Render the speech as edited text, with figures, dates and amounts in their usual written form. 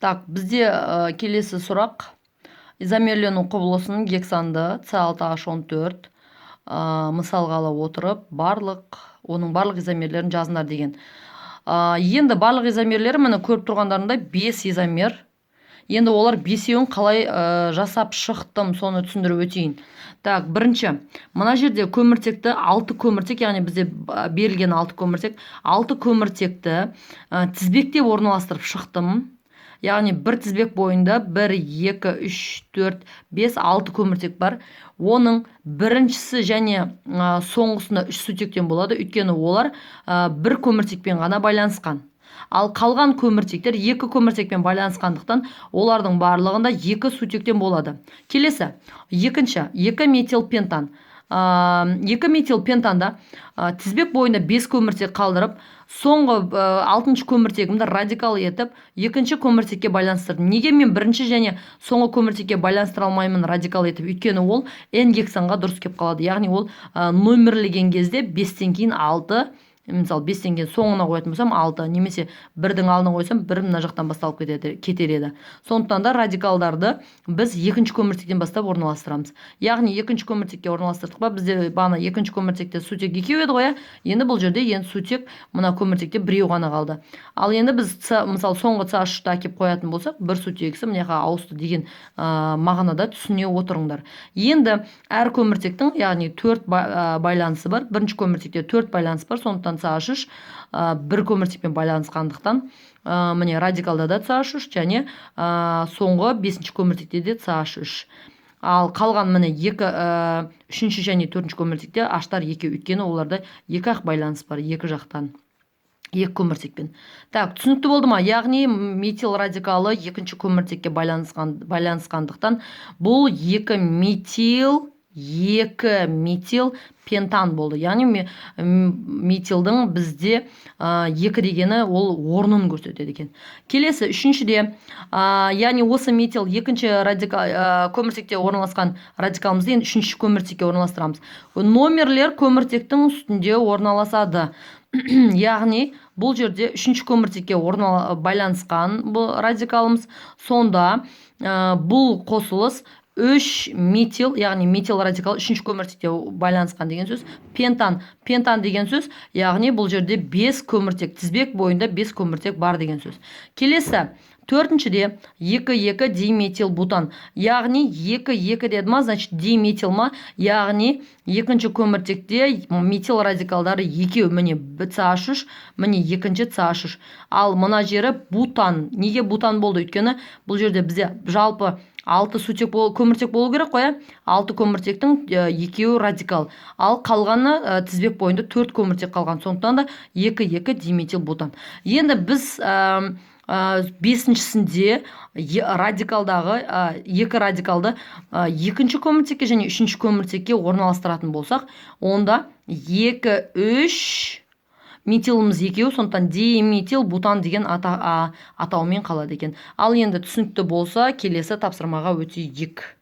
Так, бізде келесі сұрақ. Изомерлену құбылысының гександы С6H14 мысалға ала отырып, оның барлық изомерлерін жазыңдар деген. Енді барлық изомерлері міне көріп тұрғандарында 5 изомер. Енді олар бесеуін қалай жасап шықтым, соны түсіндіріп өтейін. Так, бірінші, мына жерде көміртекті 6 көміртек, яғни бізде берілген 6 көміртек, 6 көміртекті тізбектеп орналастырып шықтым. Яғни бір тізбек бойында 1, 2, 3, 4, 5, 6 көміртек бар. Оның біріншісі және соңғысында 3 сутектен болады, өйткені олар бір көміртекпен ғана байланысқан. Ал қалған көміртектер 2 көміртекпен байланысқандықтан олардың барлығында 2 сутектен болады. Келесі, екінші, 2 метилпентан. 2 метилпентанда тізбек бойында 5 көміртек қалдырып, соңғы 6-шы көміртегімді радикал етіп, 2-ші көміртекке байланыстырдым. Неге мен бірінші және соңғы көміртекке байланыстыра алмаймын радикал етіп? Өйткені ол n гексанға дұрыс кеп қалады. Яғни ол нөмірлеген кезде 5-тен кейін 6, мысалы 5-тен кейін соңына қоятын болсам 6, немесе 1-дің алдына қойсам 1 мына жақтан басталып кетер еді. Сондықтан да радикалдарды біз 2-ші көміртектен бастап орналастырамыз. Яғни 2-ші көміртекке орналастырдық па, бізде бағана 2-ші көміртекте сутек 2 еді ғой, енді бұл жерде енді сутек мына көміртекте 1 ғана қалды. Ал енді біз мысалы соңғы CH3-ті әкеп қоятын болсақ, бір сутегісі мынаға ауысты деген мағынада түсіне отырыңдар. Енді әр көміртектің, яғни 4 байланысы бар. Бірінші көміртекте 4 байланыс бар, сондықтан CH3 бір көміртекпен байланысқандықтан міне радикалда да CH3 және соңғы 5-ші көміртекте де CH3. Ал қалған міне 3-ші және 4-ші көміртекте H-тар 2, өйткені оларда 2-ақ байланыс бар, 2 жақтан. 2 көміртекпен. Так, түсінікті болды ма? Яғни метил радикалы 2-ші көміртекке байланысқандықтан бұл 2 метил пентан болды. Яғни метилдің бізде 2 дегені ол орнын көрсетеді екен. Келесі, үшіншіде, яғни осы метил 2-ші көміртекте орналасқан радикалымызды енді 3-ші көміртекке орналастырамыз. Номерлер көміртектің үстінде орналасады. Яғни бұл жерде 3-ші көміртекке байланысқан бұл радикалымыз, сонда бұл қосылыс 3 метил, яғни метил радикал 3-ші көміртекте байланысқан деген сөз. Пентан деген сөз, яғни бұл жерде 5 көміртек, тізбек бойында 5 көміртек бар деген сөз. Келесі, 4-шіде 2,2 диметил бутан. Яғни 2,2 деді ма, значит диметил ма, яғни 2-ші көміртекте метил радикалдары 2, міне CH3, міне 2-ші CH3. Ал мына жері бутан. Неге бутан болды? Өйткені бұл жерде бізде жалпы 6 сутек көміртек болу керек қоя. 6 көміртектің 2 радикал. Ал қалғаны тізбек бойында 4 көміртек қалған. Сондықтан да 2,2 диметил бутан. Енді біз 5-шісінде радикалдағы 2 радикалды 2-ші көміртекке және 3-ші көміртекке орналастыратын болсақ, онда 2, 3 метиліміз 2, сондықтан диметил бутан деген атаумен қалады екен. Ал енді түсінікті болса, келесі тапсырмаға өтейік.